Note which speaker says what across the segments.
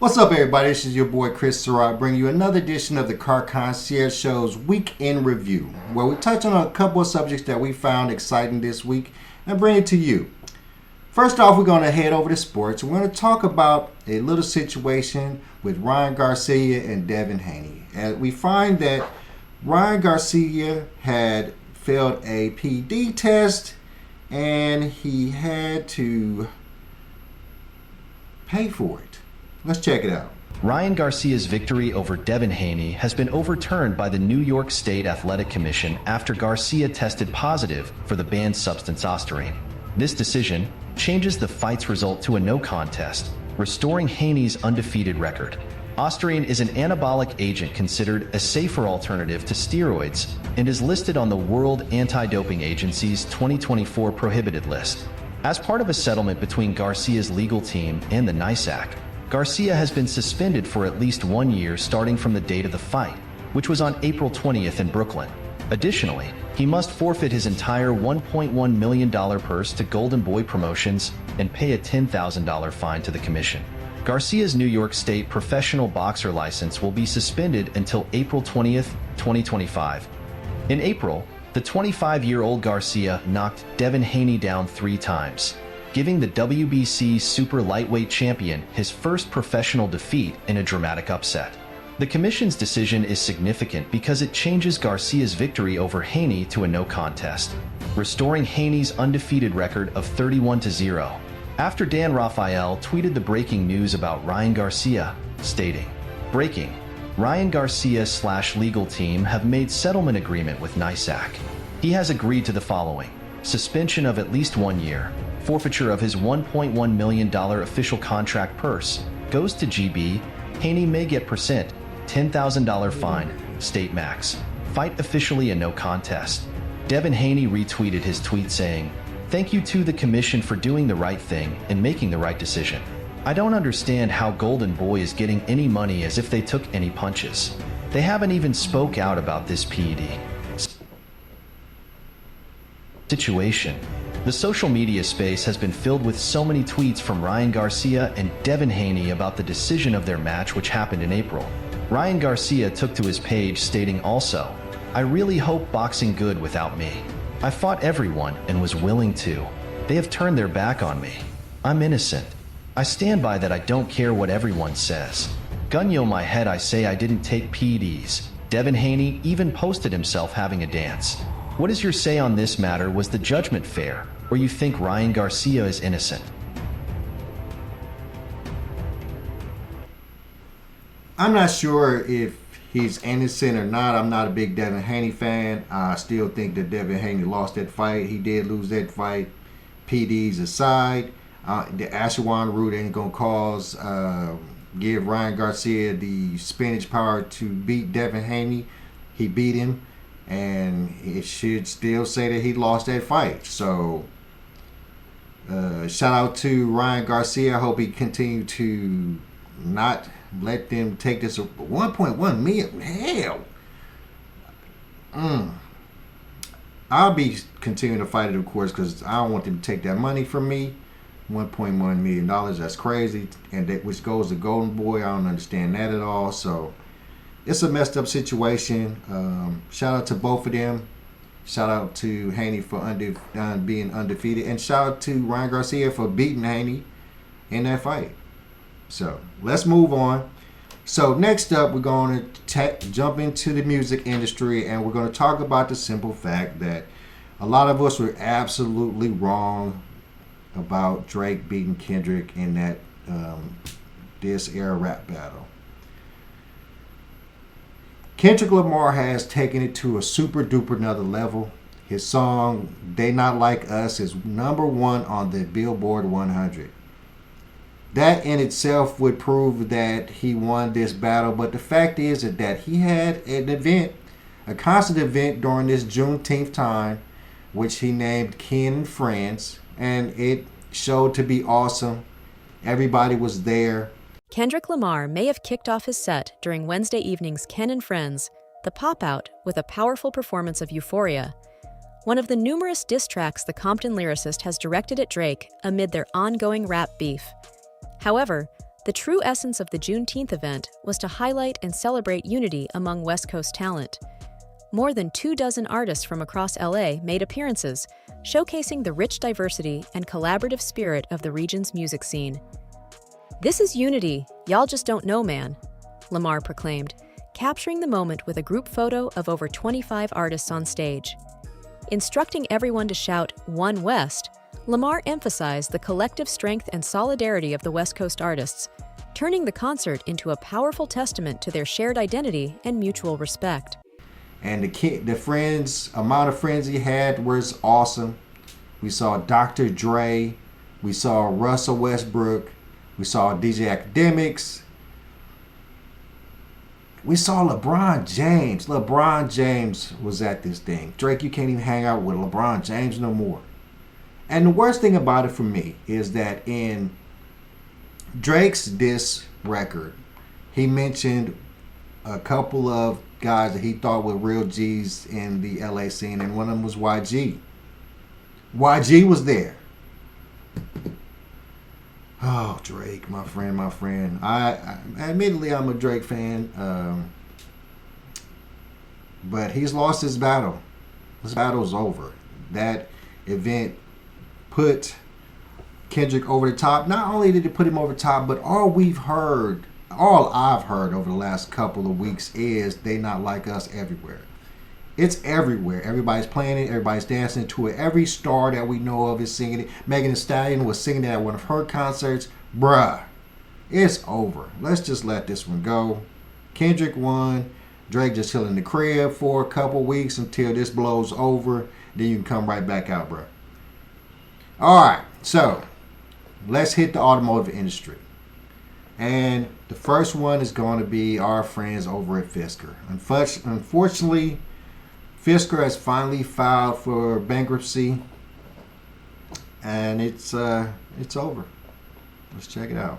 Speaker 1: What's up, everybody? This is your boy Chris Surratt, bringing you another edition of the Car Concierge Show's Week in Review, where we touch on a couple of subjects that we found exciting this week and bring it to you. First off, we're going to head over to sports. We're going to talk about a little situation with Ryan Garcia and Devin Haney. And we find that Ryan Garcia had failed a PD test and he had to pay for it. Let's check it out.
Speaker 2: Ryan Garcia's victory over Devin Haney has been overturned by the New York State Athletic Commission after Garcia tested positive for the banned substance ostarine. This decision changes the fight's result to a no contest, restoring Haney's undefeated record. Ostarine is an anabolic agent considered a safer alternative to steroids and is listed on the World Anti-Doping Agency's 2024 prohibited list. As part of a settlement between Garcia's legal team and the NISAC, Garcia has been suspended for at least 1 year starting from the date of the fight, which was on April 20th in Brooklyn. Additionally, he must forfeit his entire $1.1 million purse to Golden Boy Promotions and pay a $10,000 fine to the commission. Garcia's New York State professional boxer license will be suspended until April 20th, 2025. In April, the 25-year-old Garcia knocked Devin Haney down 3 times, giving the WBC super lightweight champion his first professional defeat in a dramatic upset. The commission's decision is significant because it changes Garcia's victory over Haney to a no contest, restoring Haney's undefeated record of 31-0. After Dan Rafael tweeted the breaking news about Ryan Garcia, stating, "Breaking, Ryan Garcia/legal team have made settlement agreement with NISAC. He has agreed to the following: suspension of at least 1 year, forfeiture of his $1.1 million official contract purse goes to GB, Haney may get percent, $10,000 fine, state max. Fight officially a no contest." Devin Haney retweeted his tweet saying, "Thank you to the commission for doing the right thing and making the right decision. I don't understand how Golden Boy is getting any money as if they took any punches. They haven't even spoke out about this PED situation." The social media space has been filled with so many tweets from Ryan Garcia and Devin Haney about the decision of their match, which happened in April. Ryan Garcia took to his page stating also, "I really hope boxing good without me. I fought everyone and was willing to. They have turned their back on me. I'm innocent. I stand by that. I don't care what everyone says. Gunyo my head, I say I didn't take PEDs." Devin Haney even posted himself having a dance. What is your say on this matter? Was the judgment fair, or you think Ryan Garcia is innocent?
Speaker 1: I'm not sure if he's innocent or not. I'm not a big Devin Haney fan. I still think that Devin Haney lost that fight. He did lose that fight. PDs aside, the Ashewan route ain't going to give Ryan Garcia the spinach power to beat Devin Haney. He beat him. And it should still say that he lost that fight. So, shout out to Ryan Garcia. I hope he continue to not let them take this 1.1 million. Hell, I'll be continuing to fight it, of course, because I don't want them to take that money from me. $1.1 million. That's crazy, and that which goes to Golden Boy. I don't understand that at all. So. It's a messed up situation. Shout out to both of them. Shout out to Haney for being undefeated. And shout out to Ryan Garcia for beating Haney in that fight. So, let's move on. So, next up, we're going to jump into the music industry. And we're going to talk about the simple fact that a lot of us were absolutely wrong about Drake beating Kendrick in that this era rap battle. Kendrick Lamar has taken it to a super duper another level. His song "They Not Like Us" is #1 on the Billboard 100. That in itself would prove that he won this battle, but the fact is that he had an event, a concert event during this Juneteenth time, which he named Ken and Friends, and it showed to be awesome. Everybody was there.
Speaker 3: Kendrick Lamar may have kicked off his set during Wednesday evening's Ken and Friends, the pop-out, with a powerful performance of Euphoria, one of the numerous diss tracks the Compton lyricist has directed at Drake amid their ongoing rap beef. However, The true essence of the Juneteenth event was to highlight and celebrate unity among West Coast talent. More than 24 artists from across LA made appearances, showcasing the rich diversity and collaborative spirit of the region's music scene. "This is unity, y'all just don't know, man," Lamar proclaimed, capturing the moment with a group photo of over 25 artists on stage. Instructing everyone to shout, "One West," Lamar emphasized the collective strength and solidarity of the West Coast artists, turning the concert into a powerful testament to their shared identity and mutual respect.
Speaker 1: And the amount of friends he had was awesome. We saw Dr. Dre, we saw Russell Westbrook, we saw DJ Academics, we saw LeBron James. LeBron James was at this thing. Drake, you can't even hang out with LeBron James no more. And the worst thing about it for me is that in Drake's diss record, he mentioned a couple of guys that he thought were real G's in the LA scene, and one of them was YG. YG was there. Oh, Drake, my friend. I admittedly, I'm a Drake fan, but he's lost his battle. His battle's over. That event put Kendrick over the top. Not only did it put him over the top, but all I've heard over the last couple of weeks is they not like us everywhere. It's everywhere. Everybody's playing it. Everybody's dancing to it. Every star that we know of is singing it. Megan Thee Stallion was singing it at one of her concerts. Bruh, it's over. Let's just let this one go. Kendrick won. Drake just chilling in the crib for a couple weeks until this blows over. Then you can come right back out, bruh. All right, so let's hit the automotive industry. And the first one is going to be our friends over at Fisker. Unfortunately, Fisker has finally filed for bankruptcy, and it's over. Let's check it out.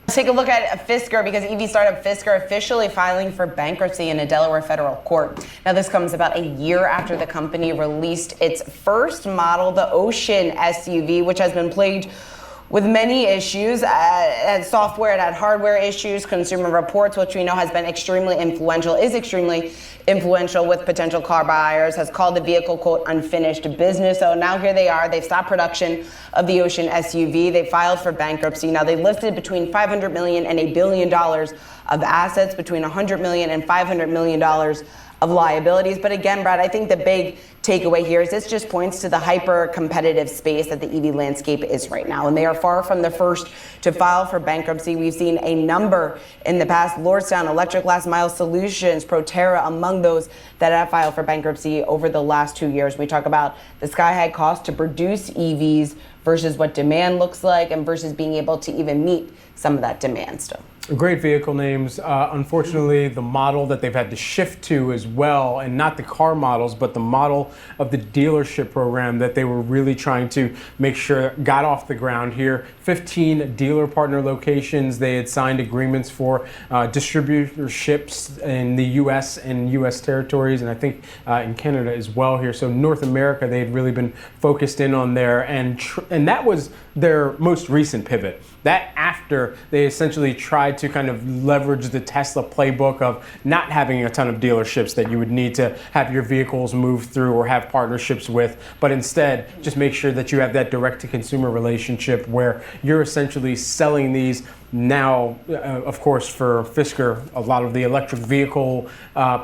Speaker 4: Let's take a look at Fisker, because EV startup Fisker officially filing for bankruptcy in a Delaware federal court. Now, this comes about a year after the company released its first model, the Ocean SUV, which has been plagued with many issues. It had software, it had hardware issues. Consumer Reports, which we know has been extremely influential with potential car buyers, has called the vehicle, quote, unfinished business. So now here they are. They've stopped production of the Ocean SUV. They filed for bankruptcy. Now, they listed between $500 million and $1 billion of assets, between $100 million and $500 million of liabilities. But again, Brad, I think the big takeaway here is this just points to the hyper-competitive space that the EV landscape is right now. And they are far from the first to file for bankruptcy. We've seen a number in the past: Lordstown, Electric Last Mile Solutions, Proterra, among those that have filed for bankruptcy over the last 2 years. We talk about the sky-high cost to produce EVs versus what demand looks like, and versus being able to even meet some of that demand still.
Speaker 5: Great vehicle names. Unfortunately, the model that they've had to shift to as well, and not the car models, but the model of the dealership program that they were really trying to make sure got off the ground here. 15 dealer partner locations. They had signed agreements for distributorships in the U.S. and U.S. territories, and I think in Canada as well here. So North America, they had really been focused in on there, and that was their most recent pivot. That after they essentially tried to kind of leverage the Tesla playbook of not having a ton of dealerships that you would need to have your vehicles move through or have partnerships with, but instead just make sure that you have that direct-to-consumer relationship where you're essentially selling these. Now, of course, for Fisker, a lot of the electric vehicle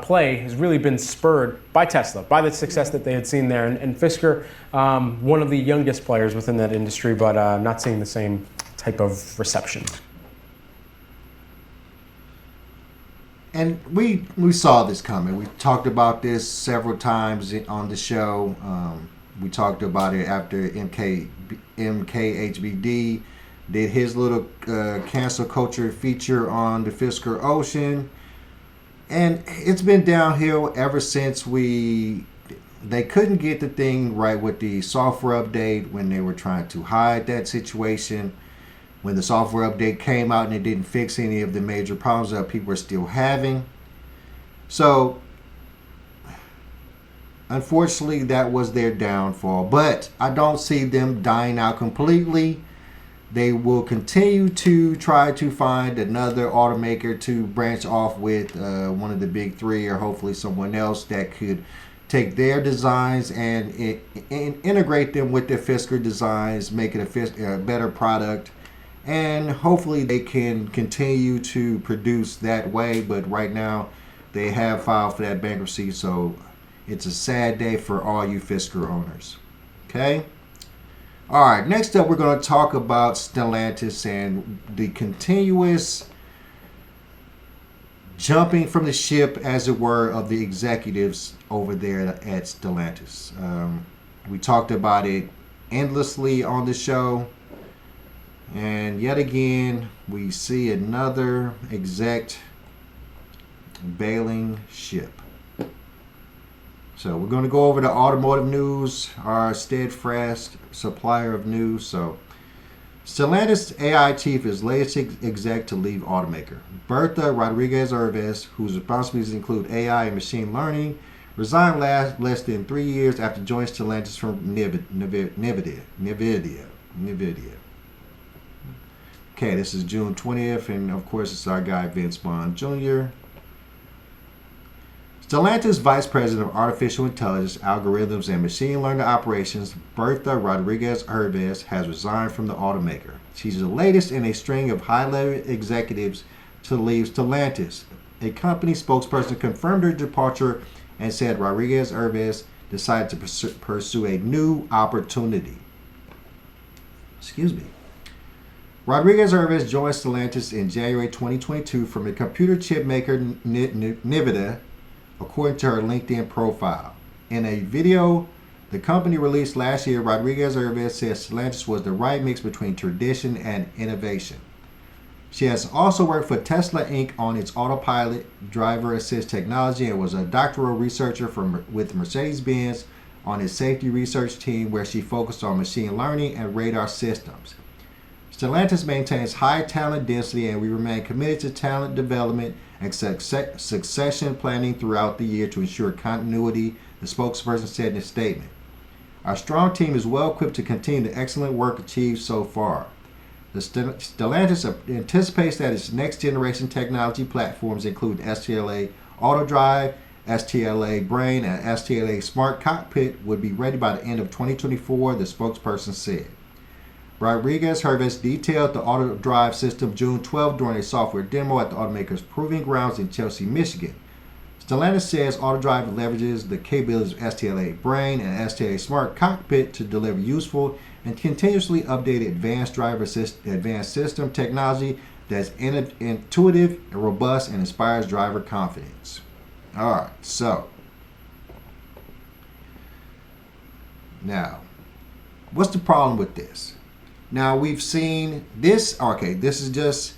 Speaker 5: play has really been spurred by Tesla, by the success that they had seen there. And Fisker, one of the youngest players within that industry, but not seeing the same type of reception.
Speaker 1: And we saw this coming. We talked about this several times on the show. We talked about it after MKHBD did his little cancel culture feature on the Fisker Ocean. And it's been downhill ever since they couldn't get the thing right with the software update when they were trying to hide that situation. When the software update came out and it didn't fix any of the major problems that people were still having. So, unfortunately, that was their downfall. But I don't see them dying out completely. They will continue to try to find another automaker to branch off with, one of the big three, or hopefully someone else that could take their designs and integrate them with their Fisker designs, make it a better product. And hopefully they can continue to produce that way. But right now, they have filed for that bankruptcy. So it's a sad day for all you Fisker owners. Okay? All right, next up, we're going to talk about Stellantis and the continuous jumping from the ship, as it were, of the executives over there at Stellantis. We talked about it endlessly on the show. And yet again, we see another exec bailing ship. So we're going to go over the automotive news, our steadfast supplier of news. So Stellantis AI chief is latest exec to leave automaker. Bertha Rodriguez-Urvez, whose responsibilities include AI and machine learning, resigned less than 3 years after joining Stellantis from NVIDIA. Okay, this is June 20th, and of course it's our guy Vince Vaughn Jr. Stellantis Vice President of Artificial Intelligence, Algorithms, and Machine Learning Operations, Bertha Rodriguez-Urvez, has resigned from the automaker. She's the latest in a string of high-level executives to leave Stellantis. A company spokesperson confirmed her departure and said Rodriguez-Urvez decided to pursue a new opportunity. Rodriguez-Urvez joined Stellantis in January 2022 from a computer chip maker, NVIDIA, according to her LinkedIn profile. In a video the company released last year, Rodriguez-Urvez says Stellantis was the right mix between tradition and innovation. She has also worked for Tesla Inc. on its autopilot driver assist technology and was a doctoral researcher with Mercedes-Benz on its safety research team, where she focused on machine learning and radar systems. Stellantis maintains high talent density, and we remain committed to talent development and succession planning throughout the year to ensure continuity, the spokesperson said in a statement. Our strong team is well equipped to continue the excellent work achieved so far. The Stellantis anticipates that its next generation technology platforms include STLA AutoDrive, STLA Brain, and STLA Smart Cockpit would be ready by the end of 2024, the spokesperson said. Rodriguez-Urvez detailed the AutoDrive system June 12 during a software demo at the automaker's proving grounds in Chelsea, Michigan. Stellantis says AutoDrive leverages the capabilities of STLA Brain and STLA Smart Cockpit to deliver useful and continuously updated advanced system technology that's intuitive, robust, and inspires driver confidence. All right, so now, what's the problem with this? Now, we've seen this. Okay, this is just,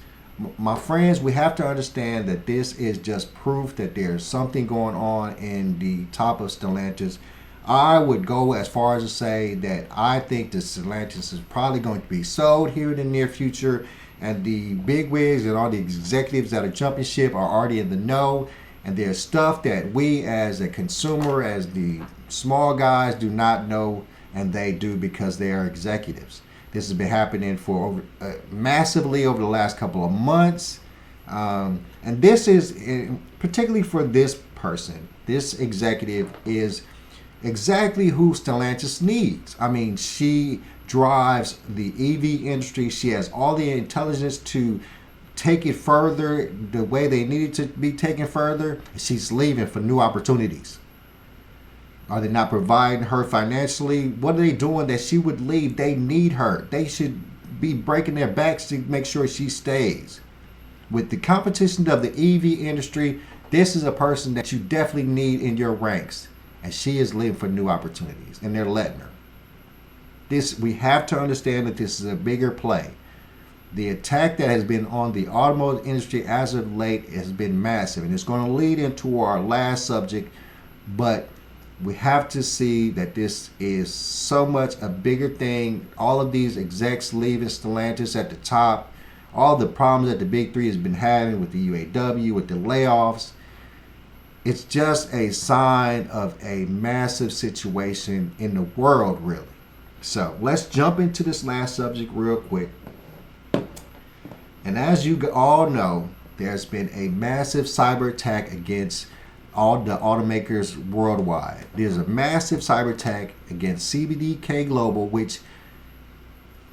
Speaker 1: my friends, we have to understand that this is just proof that there's something going on in the top of Stellantis. I would go as far as to say that I think that Stellantis is probably going to be sold here in the near future, and the bigwigs and all the executives that are jumping ship are already in the know, and there's stuff that we as a consumer, as the small guys, do not know, and they do because they are executives. This has been happening for massively over the last couple of months. And this is, particularly for this person, this executive is exactly who Stellantis needs. I mean, she drives the EV industry. She has all the intelligence to take it further the way they need it to be taken further. She's leaving for new opportunities. Are they not providing her financially? What are they doing that she would leave? They need her. They should be breaking their backs to make sure she stays. With the competition of the EV industry, this is a person that you definitely need in your ranks. And she is leaving for new opportunities, and they're letting her. We have to understand that this is a bigger play. The attack that has been on the automotive industry as of late has been massive, and it's going to lead into our last subject, but we have to see that this is so much a bigger thing. All of these execs leaving Stellantis at the top, all the problems that the big three has been having with the UAW, with the layoffs, it's just a sign of a massive situation in the world, really. So let's jump into this last subject real quick. And as you all know, there's been a massive cyber attack against all the automakers worldwide. There's a massive cyber attack against CDK Global, which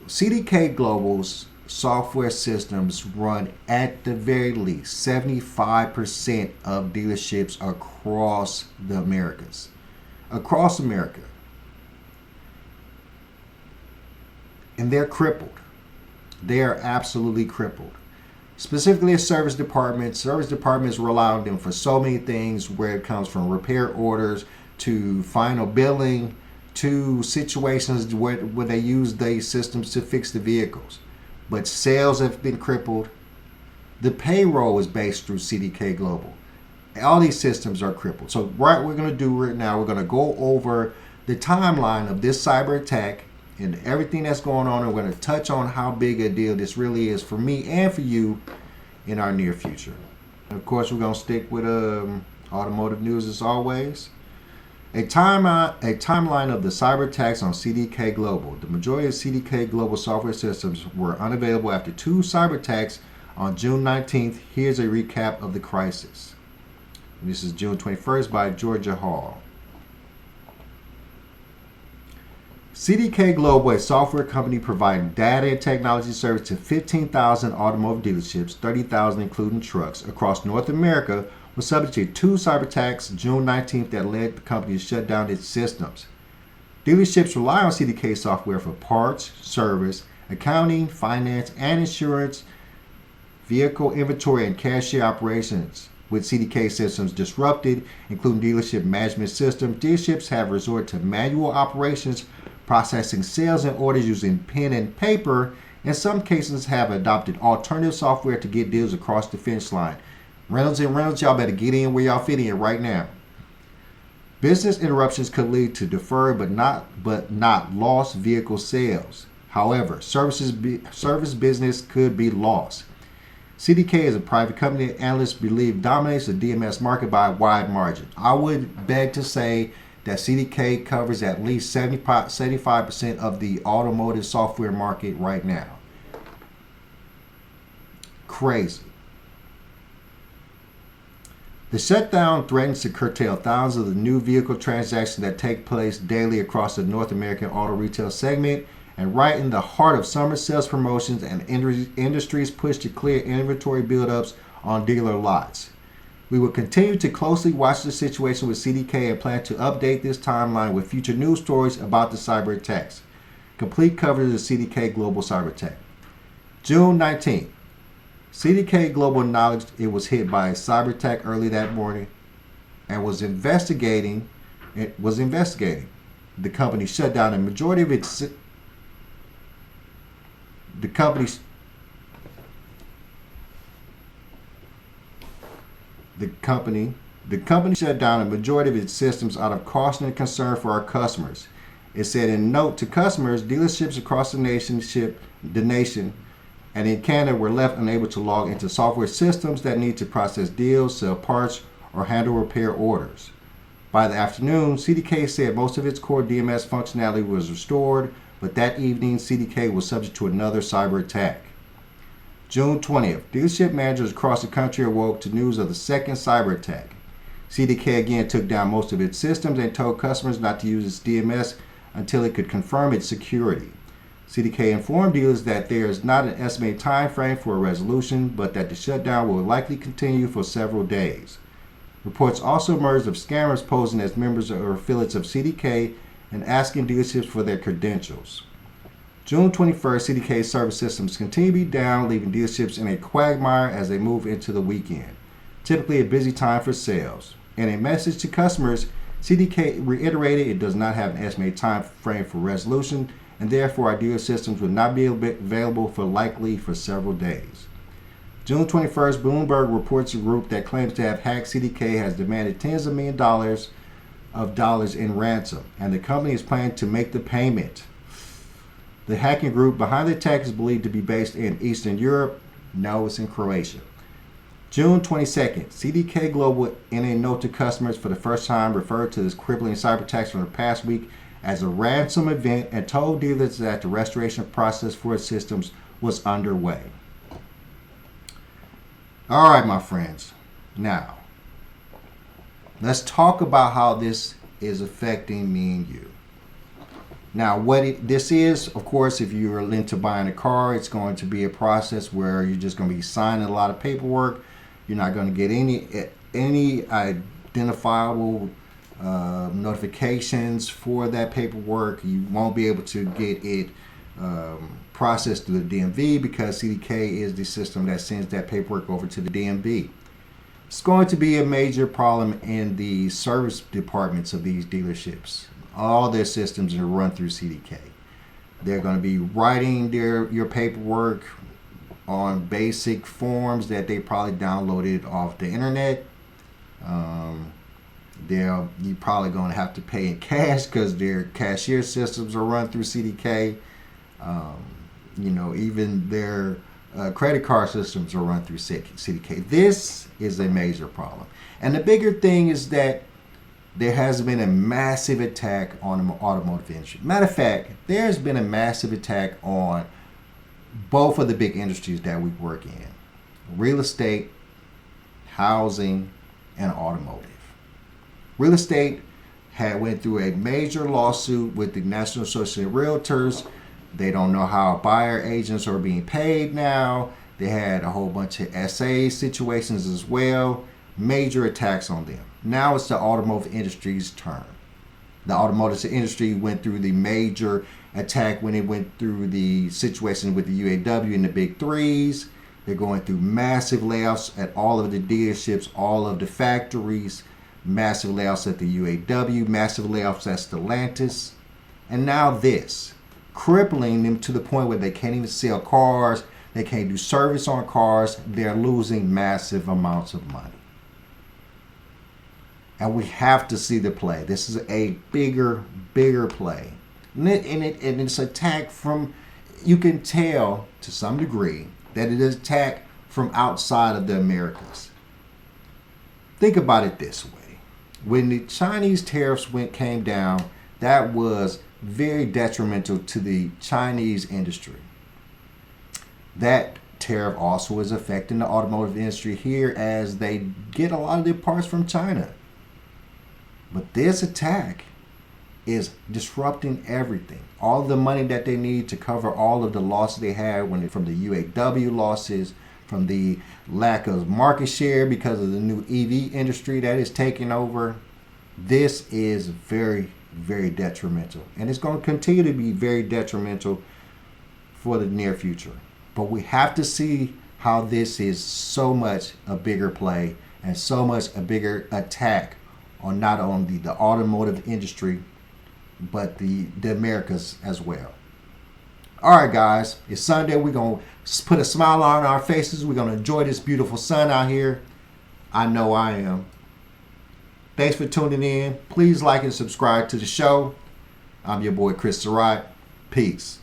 Speaker 1: CDK Global's software systems run at the very least 75% of dealerships across the Americas. Across America. And they're crippled. They are absolutely crippled. Specifically, service departments. Service departments rely on them for so many things, where it comes from repair orders to final billing to situations where they use these systems to fix the vehicles. But sales have been crippled. The payroll is based through CDK Global. All these systems are crippled. So what we're going to do right now, we're going to go over the timeline of this cyber attack and everything that's going on. And we're going to touch on how big a deal this really is for me and for you in our near future. And of course, we're going to stick with automotive news as always. A timeline of the cyber attacks on CDK Global. The majority of CDK Global software systems were unavailable after 2 cyber attacks on June 19th. Here's a recap of the crisis. This is June 21st by Georgia Hall. CDK Global, a software company providing data and technology service to 15,000 automotive dealerships, 30,000 including trucks, across North America, was subject to 2 cyber attacks June 19th that led the company to shut down its systems. Dealerships rely on CDK software for parts, service, accounting, finance, and insurance, vehicle inventory, and cashier operations. With CDK systems disrupted, including dealership management systems, dealerships have resorted to manual operations, processing sales and orders using pen and paper. In some cases, have adopted alternative software to get deals across the finish line. Reynolds and Reynolds, y'all better get in where y'all fit in right now. Business interruptions could lead to deferred but not lost vehicle sales. However, service business could be lost. CDK is a private company that analysts believe dominates the DMS market by a wide margin. I would beg to say that CDK covers at least 75% of the automotive software market right now. Crazy. The shutdown threatens to curtail thousands of the new vehicle transactions that take place daily across the North American auto retail segment, and right in the heart of summer sales promotions and industry's push to clear inventory buildups on dealer lots. We will continue to closely watch the situation with CDK and plan to update this timeline with future news stories about the cyber attacks. Complete coverage of the CDK Global cyber attack. June 19th. CDK Global acknowledged it was hit by a cyber attack early that morning and was investigating. The company shut down a majority of its. The company shut down a majority of its systems out of caution and concern for our customers. It said in a note to customers, dealerships across the nation and in Canada were left unable to log into software systems that need to process deals, sell parts, or handle repair orders. By the afternoon, CDK said most of its core DMS functionality was restored, but that evening, CDK was subject to another cyber attack. June 20th, dealership managers across the country awoke to news of the second cyber attack. CDK again took down most of its systems and told customers not to use its DMS until it could confirm its security. CDK informed dealers that there is not an estimated time frame for a resolution, but that the shutdown will likely continue for several days. Reports also emerged of scammers posing as members or affiliates of CDK and asking dealerships for their credentials. June 21st, CDK's service systems continue to be down, leaving dealerships in a quagmire as they move into the weekend, typically a busy time for sales. In a message to customers, CDK reiterated it does not have an estimated time frame for resolution, and therefore our dealer systems will not be available for several days. June 21st, Bloomberg reports a group that claims to have hacked CDK has demanded tens of millions of dollars in ransom, and the company is planning to make the payment. The hacking group behind the attack is believed to be based in Eastern Europe. No, it's in Croatia. June 22nd, CDK Global, in a note to customers for the first time, referred to this crippling cyber attacks from the past week as a ransom event and told dealers that the restoration process for its systems was underway. All right, my friends. Now, let's talk about how this is affecting me and you. Now, this is, of course, if you're into buying a car, it's going to be a process where you're just going to be signing a lot of paperwork. You're not going to get any identifiable notifications for that paperwork. You won't be able to get it processed through the DMV because CDK is the system that sends that paperwork over to the DMV. It's going to be a major problem in the service departments of these dealerships. All their systems are run through CDK. They're going to be writing your paperwork on basic forms that they probably downloaded off the internet. You're probably going to have to pay in cash because their cashier systems are run through CDK. Even their credit card systems are run through CDK. This is a major problem. And the bigger thing is that there has been a massive attack on the automotive industry. Matter of fact, there's been a massive attack on both of the big industries that we work in: real estate, housing, and automotive. Real estate went through a major lawsuit with the National Association of Realtors. They don't know how buyer agents are being paid now. They had a whole bunch of SA situations as well. Major attacks on them. Now it's the automotive industry's turn. The automotive industry went through the major attack when it went through the situation with the UAW and the big threes. They're going through massive layoffs at all of the dealerships, all of the factories, massive layoffs at the UAW, massive layoffs at Stellantis. And now this, crippling them to the point where they can't even sell cars, they can't do service on cars, they're losing massive amounts of money. And we have to see the play. This is a bigger play. And it's attack from, you can tell to some degree that it is attack from outside of the Americas. Think about it this way. When the Chinese tariffs came down, that was very detrimental to the Chinese industry. That tariff also is affecting the automotive industry here as they get a lot of their parts from China. But this attack is disrupting everything. All the money that they need to cover all of the losses they had from the UAW losses, from the lack of market share because of the new EV industry that is taking over. This is very, very detrimental. And it's going to continue to be very detrimental for the near future. But we have to see how this is so much a bigger play and so much a bigger attack on not only the automotive industry, but the Americas as well. All right, guys, it's Sunday. We're going to put a smile on our faces. We're going to enjoy this beautiful sun out here. I know I am. Thanks for tuning in. Please like and subscribe to the show. I'm your boy, Chris Surratt. Peace.